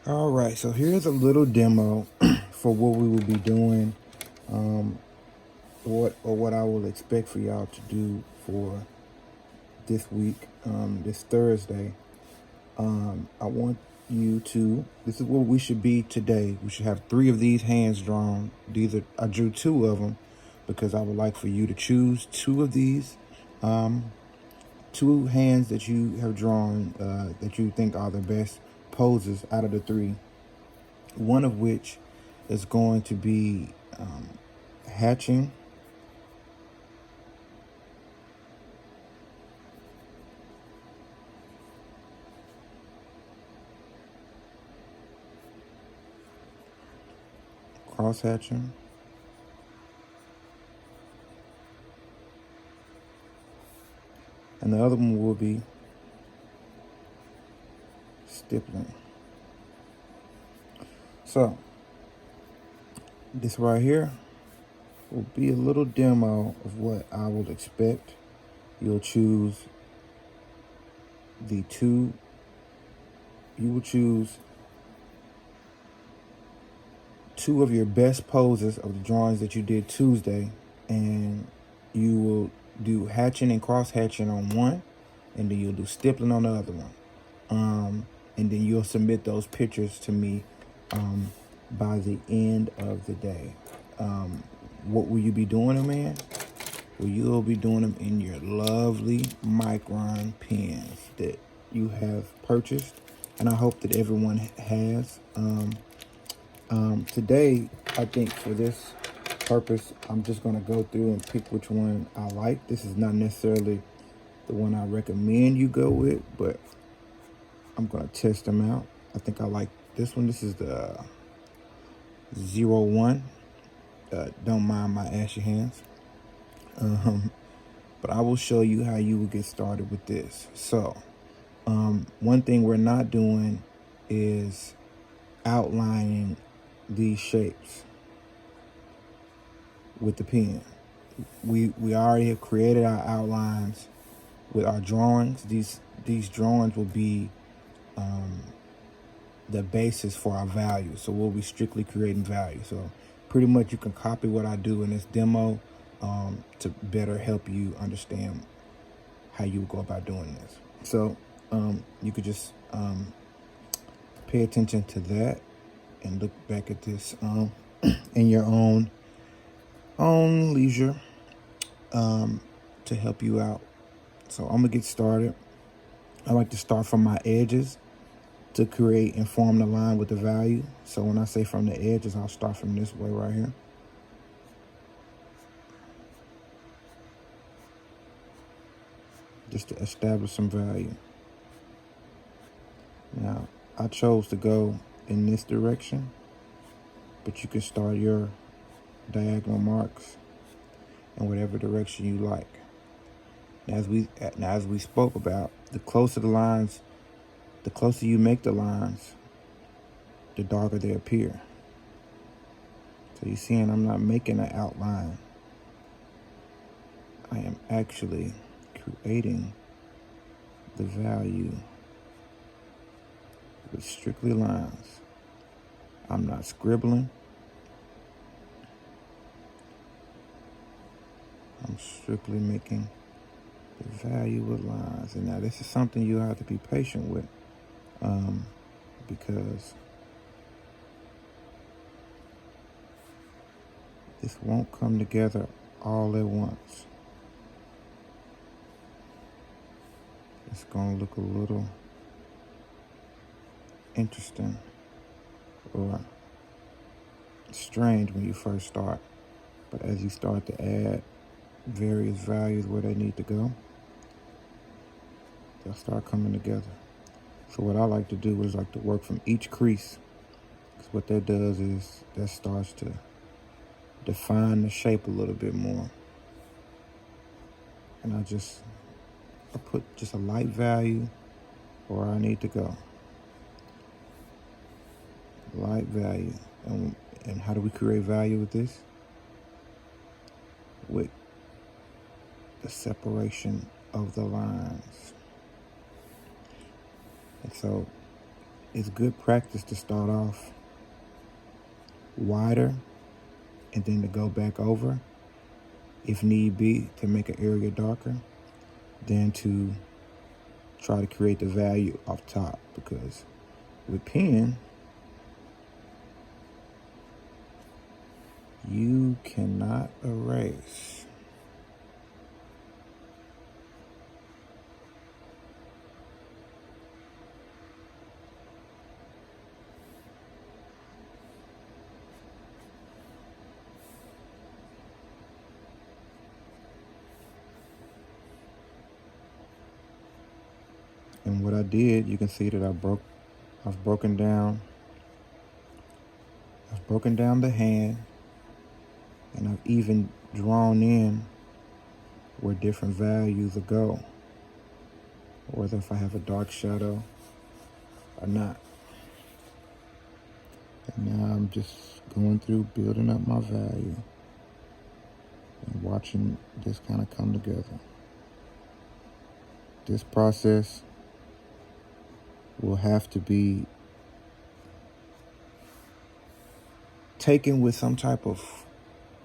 All right, so here's a little demo for what we will be doing, what I will expect for y'all to do for this week, this Thursday. I want you to. This is what we should be today. We should have 3 of these hands drawn. I drew 2 of them because I would like for you to choose 2 of these, 2 hands that you have drawn that you think are the best poses out of the 3. One of which is going to be hatching, cross hatching, and the other one will be stippling. So this right here will be a little demo of what I will expect. You'll choose the 2. You will choose 2 of your best poses of the drawings that you did Tuesday, and you will do hatching and cross hatching on one, and then you'll do stippling on the other one. And then you'll submit those pictures to me by the end of the day. What will you be doing them in? Well, you'll be doing them in your lovely Micron pens that you have purchased, and I hope that everyone has. Today, I think for this purpose, I'm just going to go through and pick which one I like. This is not necessarily the one I recommend you go with, but I'm going to test them out. I think I like this one. This is the 01. Don't mind my ashy hands. But I will show you how you will get started with this. So, one thing we're not doing is outlining these shapes with the pen. We already have created our outlines with our drawings. These drawings will be the basis for our value. So we'll be strictly creating value. So pretty much you can copy what I do in this demo to better help you understand how you go about doing this. So you could just pay attention to that and look back at this in your own leisure to help you out. So I'm gonna get started. I like to start from my edges to create and form the line with the value. So when I say from the edges, I'll start from this way right here. Just to establish some value. Now, I chose to go in this direction, but you can start your diagonal marks in whatever direction you like. Now, as we spoke about, the closer you make the lines, the darker they appear. So you're seeing I'm not making an outline. I am actually creating the value with strictly lines. I'm not scribbling. I'm strictly making the value with lines. And now this is something you have to be patient with because this won't come together all at once. It's gonna look a little interesting or strange when you first start, but as you start to add various values where they need to go, they'll start coming together. So what I like to do is like to work from each crease, because what that does is that starts to define the shape a little bit more. And I put just a light value where I need to go. Light value. And how do we create value with this? With the separation of the lines. And so it's good practice to start off wider and then to go back over, if need be, to make an area darker, than to try to create the value off top. Because with pen, you cannot erase. And what I did, you can see that I've broken down the hand, and I've even drawn in where different values will go, whether if I have a dark shadow or not. And now I'm just going through building up my value and watching this kind of come together. This process will have to be taken with some type of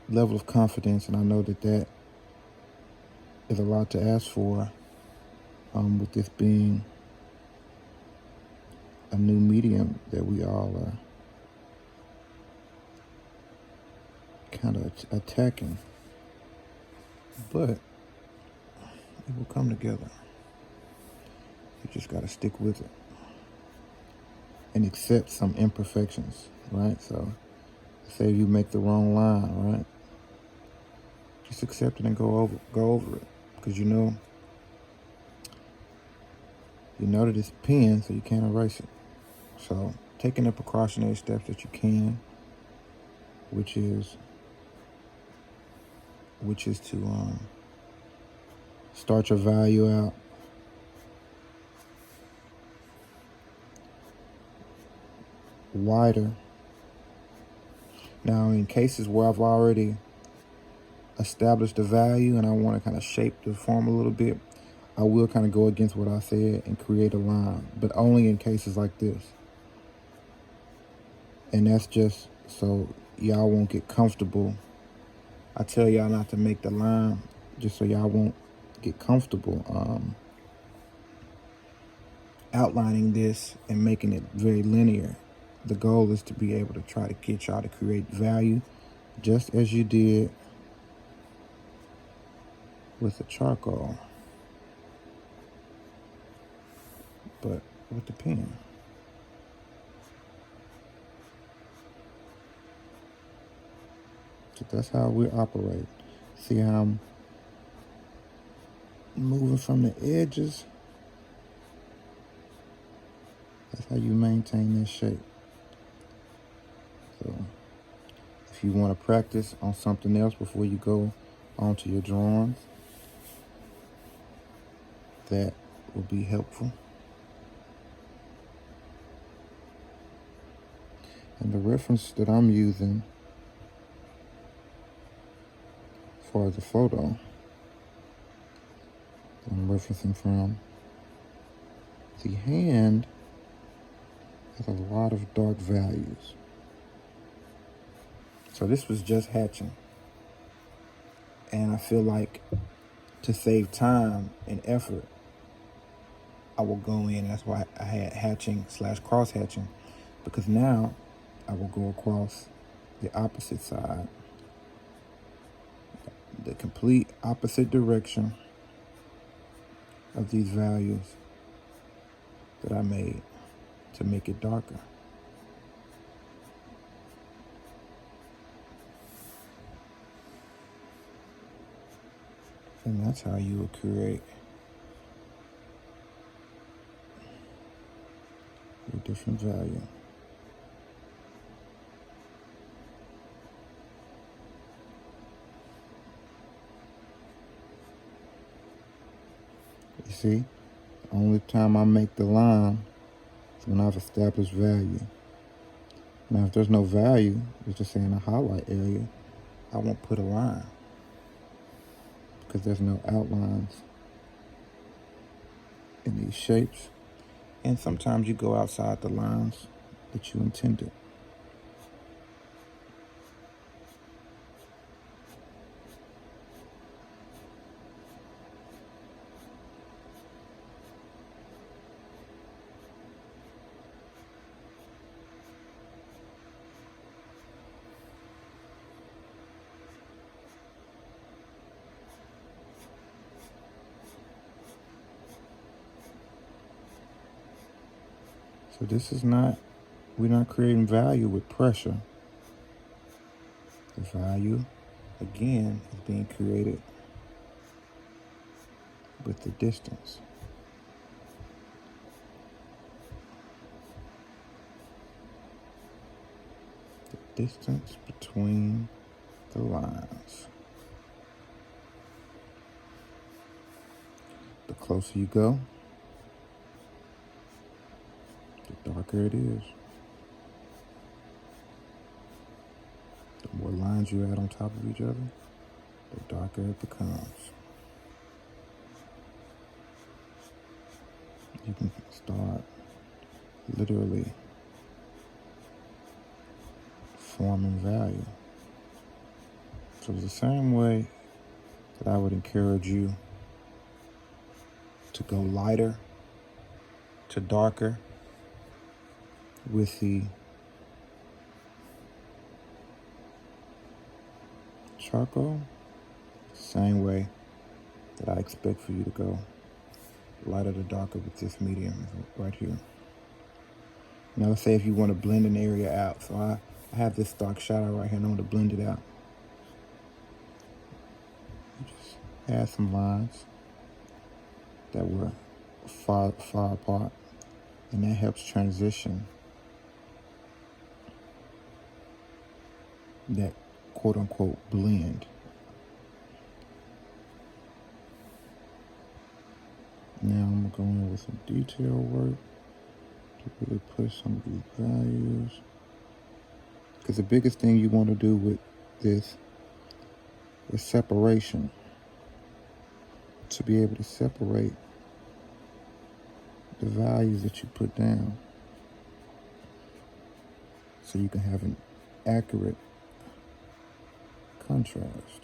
level of confidence, and I know that that is a lot to ask for, with this being a new medium that we all are kind of attacking. But it will come together. You just got to stick with it and accept some imperfections, right? So say you make the wrong line, right? Just accept it and go over it, because you know that it's pen, so you can't erase it. So taking the precautionary steps that you can, which is to start your value out, wider. Now, in cases where I've already established the value and I want to kind of shape the form a little bit, I will kind of go against what I said and create a line, but only in cases like this. And that's just so y'all won't get comfortable. I tell y'all not to make the line just so y'all won't get comfortable outlining this and making it very linear. The goal is to be able to try to get y'all to create value just as you did with the charcoal, but with the pen. So that's how we operate. See how I'm moving from the edges? That's how you maintain this shape. So if you want to practice on something else before you go onto your drawings, that will be helpful. And the reference that I'm using for the photo, I'm referencing from, the hand has a lot of dark values. So this was just hatching. And I feel like to save time and effort, I will go in. That's why I had hatching / cross hatching, because now I will go across the opposite side, the complete opposite direction of these values that I made to make it darker. And that's how you will create a different value. You see, the only time I make the line is when I've established value. Now, if there's no value, it's just saying a highlight area, I won't put a line because there's no outlines in these shapes. And sometimes you go outside the lines that you intended. So this is not, we're not creating value with pressure. The value, again, is being created with the distance. The distance between the lines. The closer you go, the darker it is. The more lines you add on top of each other, the darker it becomes. You can start literally forming value. So it's the same way that I would encourage you to go lighter to darker with the charcoal. Same way that I expect for you to go lighter to darker with this medium right here. Now let's say if you want to blend an area out. So I have this dark shadow right here and I want to blend it out. You just add some lines that were far apart, and that helps transition that quote unquote blend. Now I'm going to go in with some detail work to really push some of these values. Because the biggest thing you want to do with this is separation. To be able to separate the values that you put down so you can have an accurate contrast.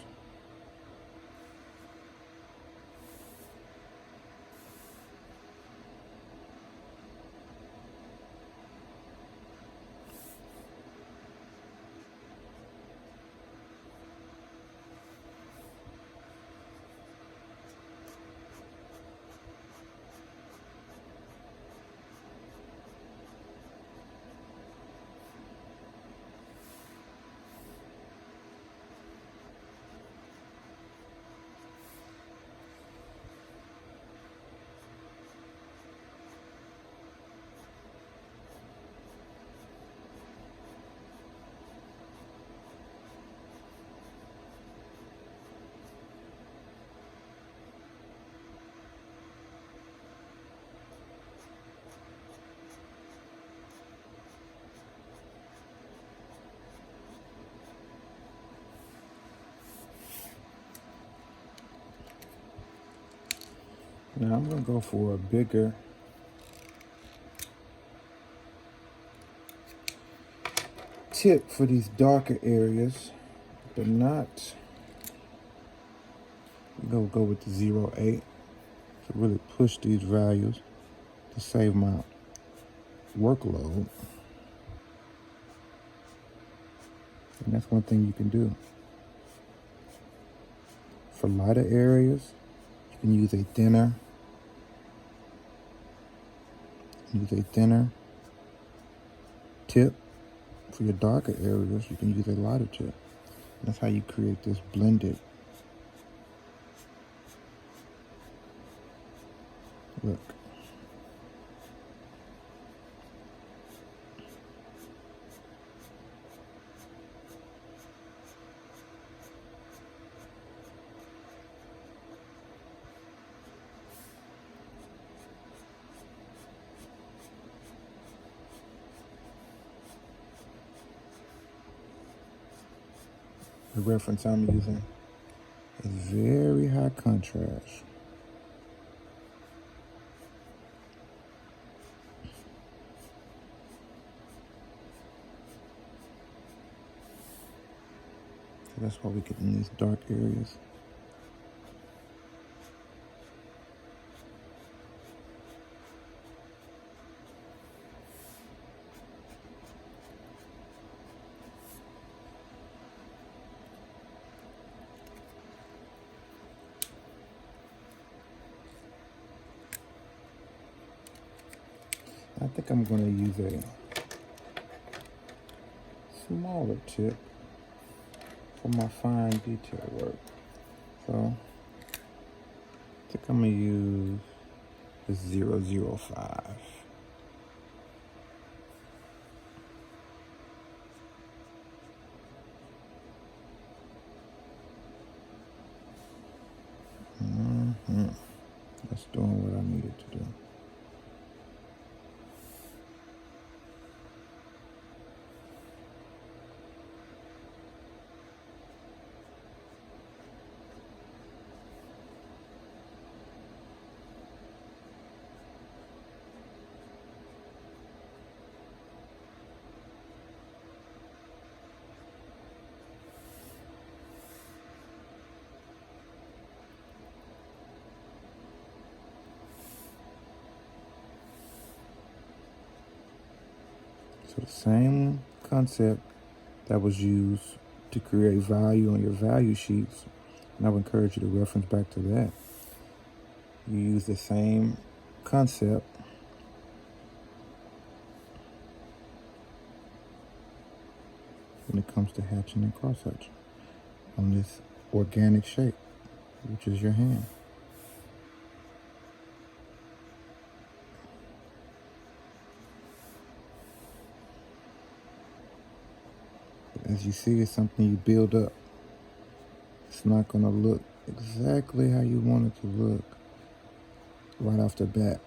Now I'm going to go for a bigger tip for these darker areas, but not go with the 0.8 to really push these values to save my workload. And that's one thing you can do. For lighter areas, you can use a thinner tip. For your darker areas, you can use a lighter tip. That's how you create this blended look. The reference I'm using is very high contrast. So that's why we get in these dark areas. I think I'm going to use a smaller tip for my fine detail work. So I think I'm going to use the 005. That's doing what I needed to do. So the same concept that was used to create value on your value sheets, and I would encourage you to reference back to that. You use the same concept when it comes to hatching and cross-hatching on this organic shape, which is your hand. As you see, it's something you build up. It's not going to look exactly how you want it to look right off the bat,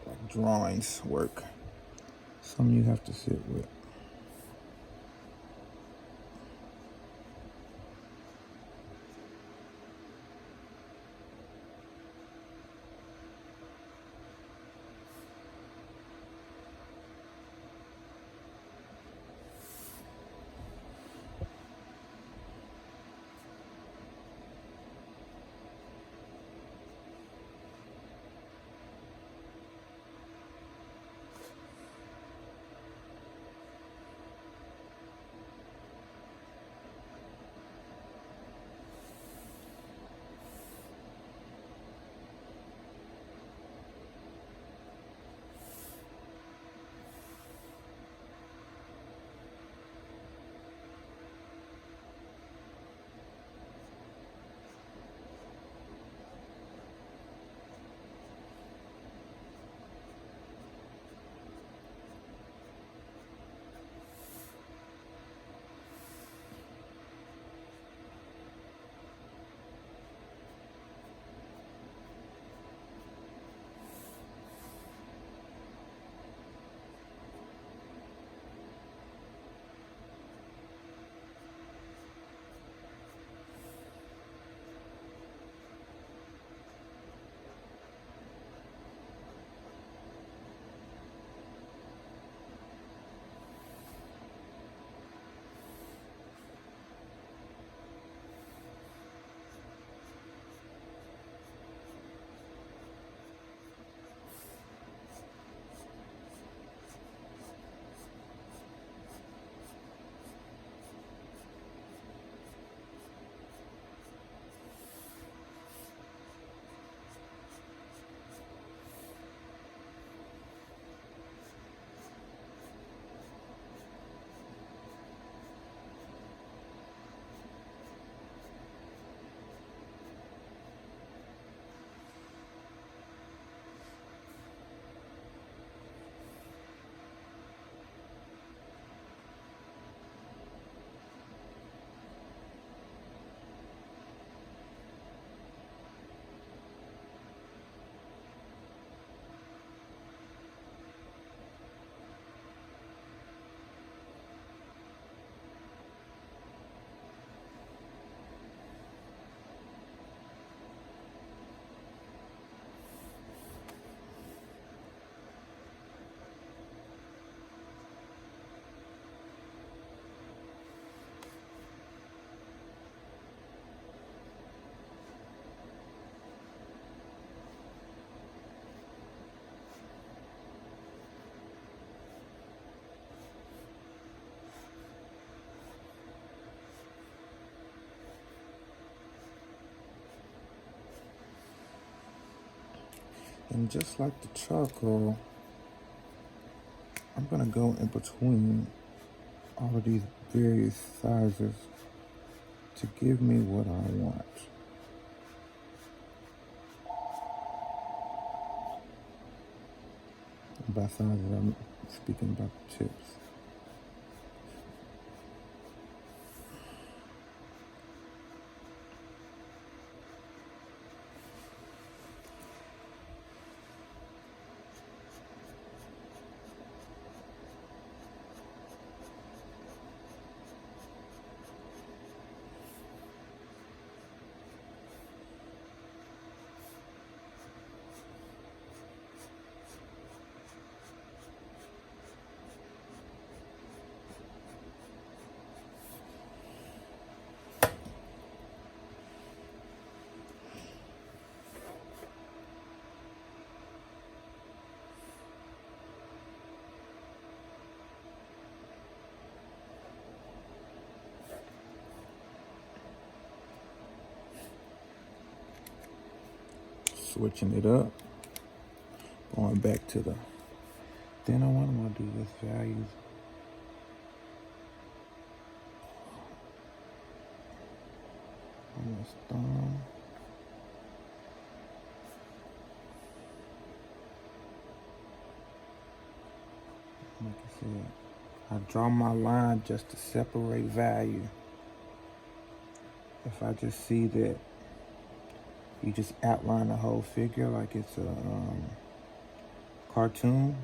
like drawings work. Something you have to sit with. And just like the charcoal, I'm gonna go in between all of these various sizes to give me what I want. And by sizes, I'm speaking about the tips. Switching it up, going back to the thinner one. I'm gonna do this values. On this thumb. Like I said, I draw my line just to separate value. If I just see that you just outline the whole figure like it's a cartoon,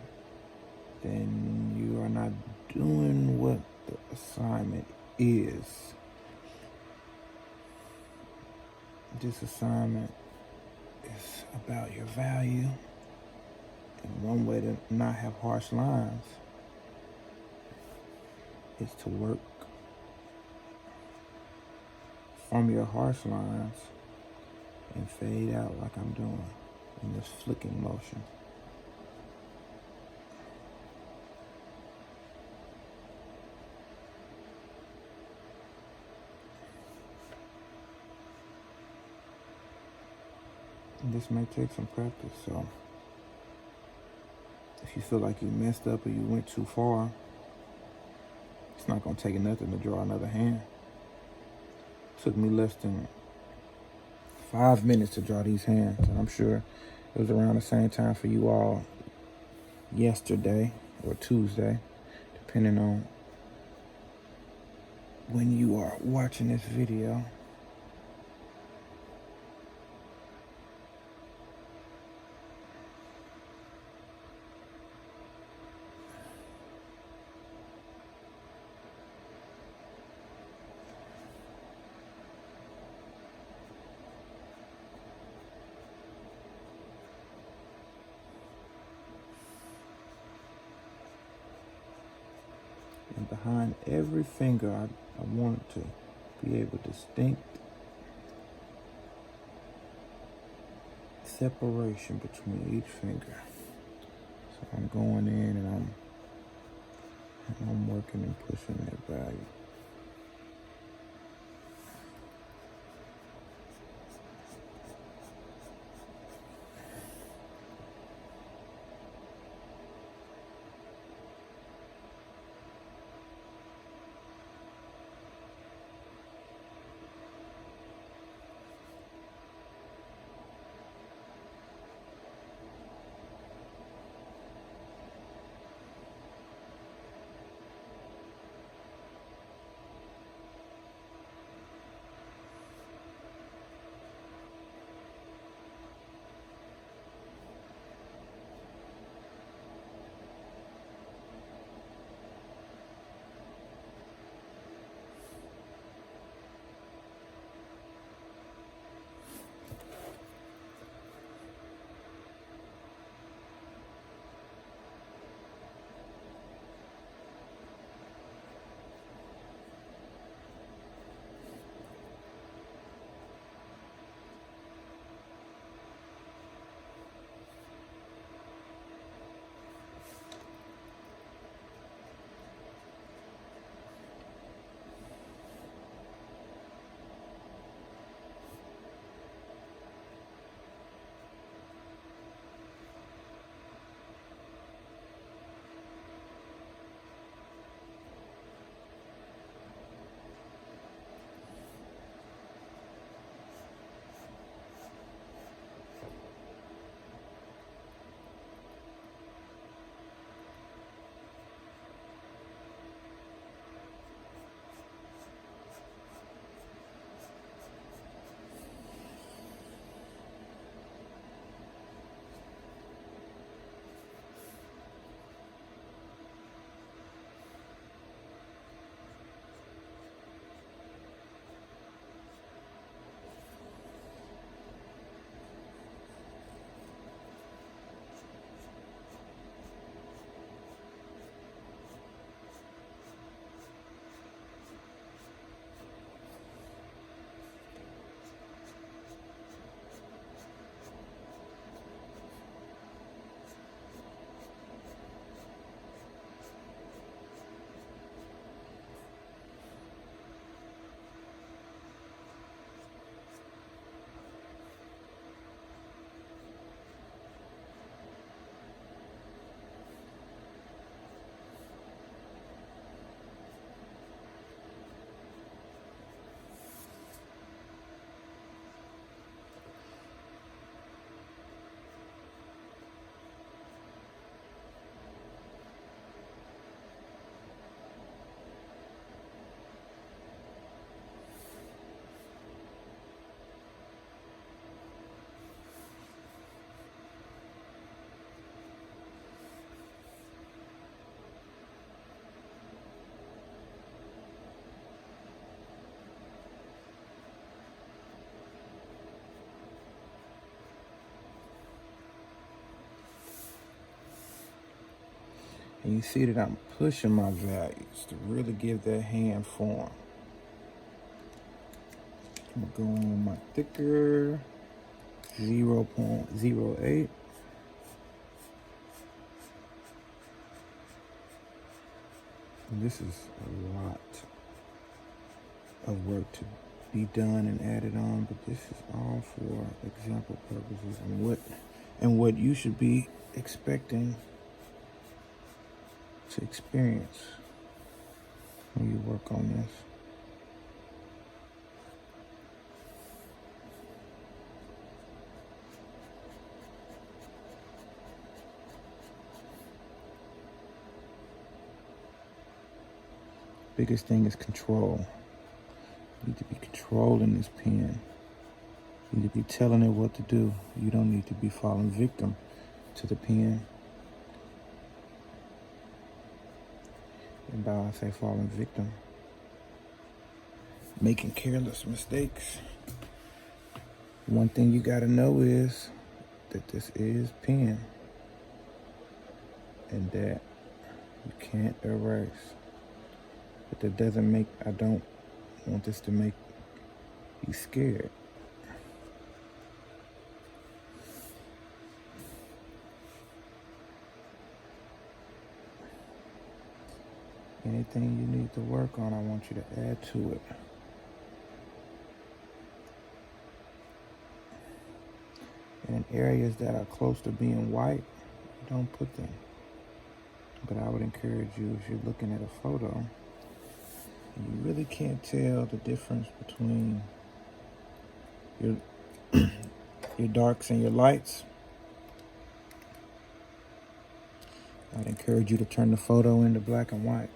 then you are not doing what the assignment is. This assignment is about your value, and one way to not have harsh lines is to work from your harsh lines and fade out like I'm doing in this flicking motion. And this may take some practice, so if you feel like you messed up or you went too far, it's not gonna take nothing to draw another hand. It took me less than 5 minutes to draw these hands, and I'm sure it was around the same time for you all yesterday or Tuesday, depending on when you are watching this video. And behind every finger, I want it to be able to distinct separation between each finger. So I'm going in and I'm working and pushing that value. And you see that I'm pushing my values to really give that hand form. I'm gonna go on my thicker 0.08. And this is a lot of work to be done and added on, but this is all for example purposes and what you should be expecting to experience when you work on this. Biggest thing is control. You need to be controlling this pen. You need to be telling it what to do. You don't need to be falling victim to the pen. And by I say falling victim, making careless mistakes. One thing you gotta know is that this is pen and that you can't erase. But that doesn't make, I don't want this to make you scared. Anything you need to work on, I want you to add to it. And in areas that are close to being white, don't put them. But I would encourage you, if you're looking at a photo, and you really can't tell the difference between your your darks and your lights, I'd encourage you to turn the photo into black and white.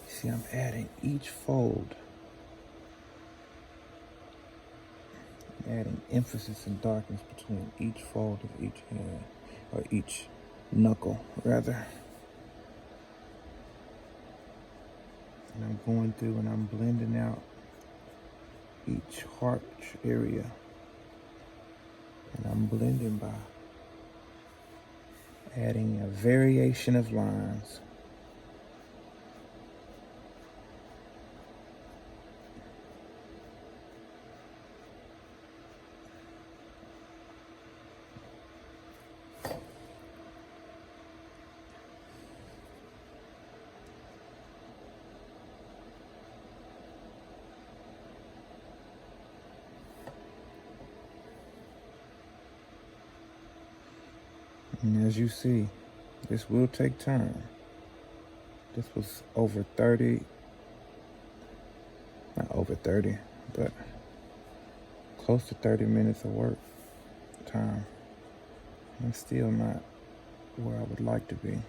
See, I'm adding each fold, adding emphasis and darkness between each fold of each hand, or each knuckle, rather. And I'm going through and I'm blending out each harsh area. And I'm blending by adding a variation of lines. And as you see, this will take time. This was over 30, not over 30, but close to 30 minutes of work time. I'm still not where I would like to be.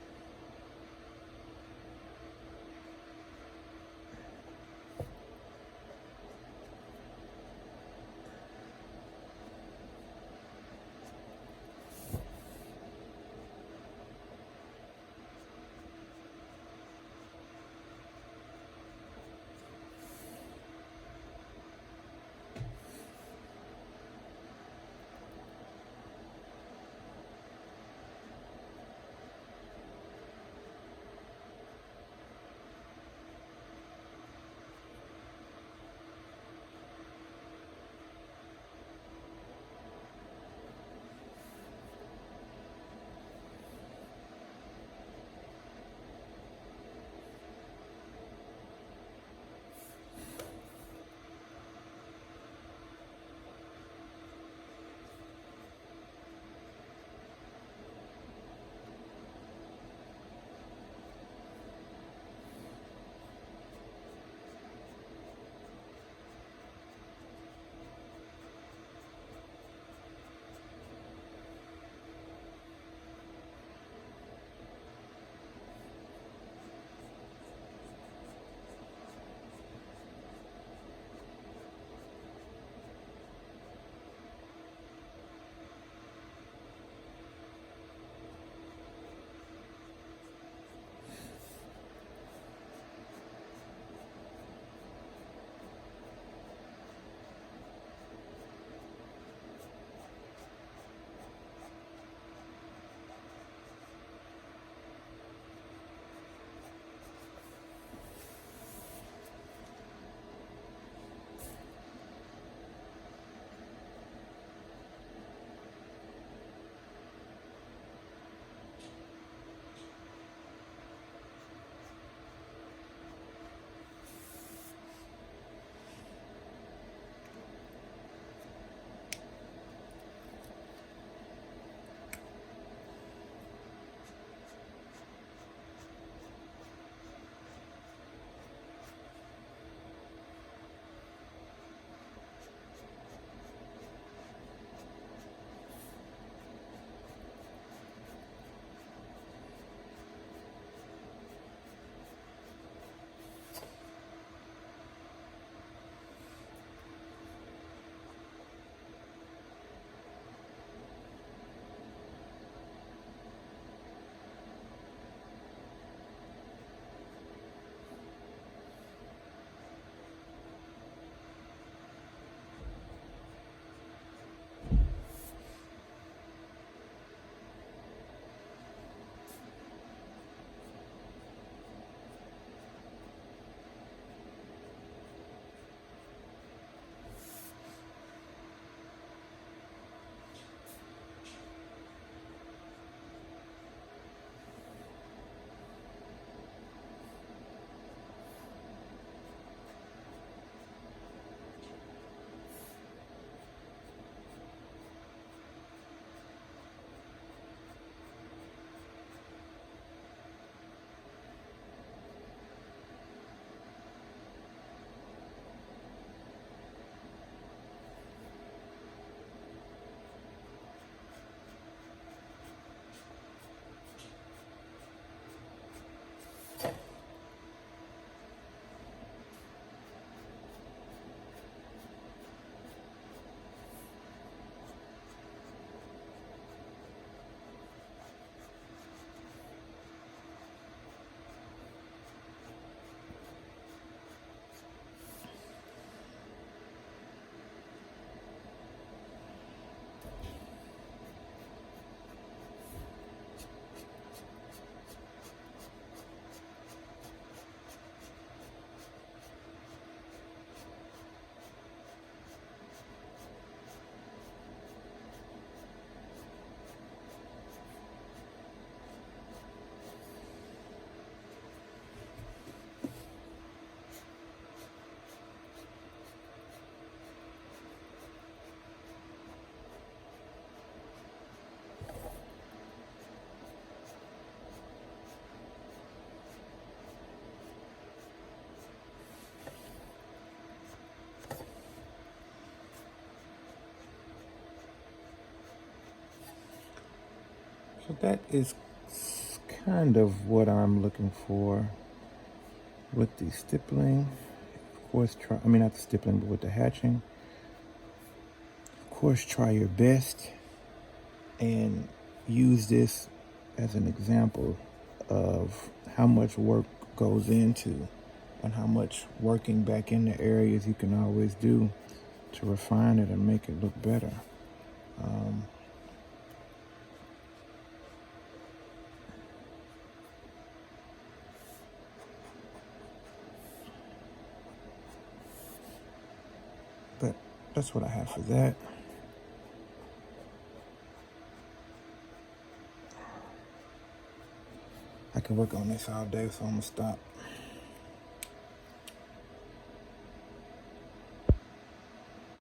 So that is kind of what I'm looking for with the stippling. Of course, not the stippling, but with the hatching. Of course, try your best and use this as an example of how much work goes into and how much working back in the areas you can always do to refine it and make it look better. But that's what I have for that. I can work on this all day, so I'm gonna stop.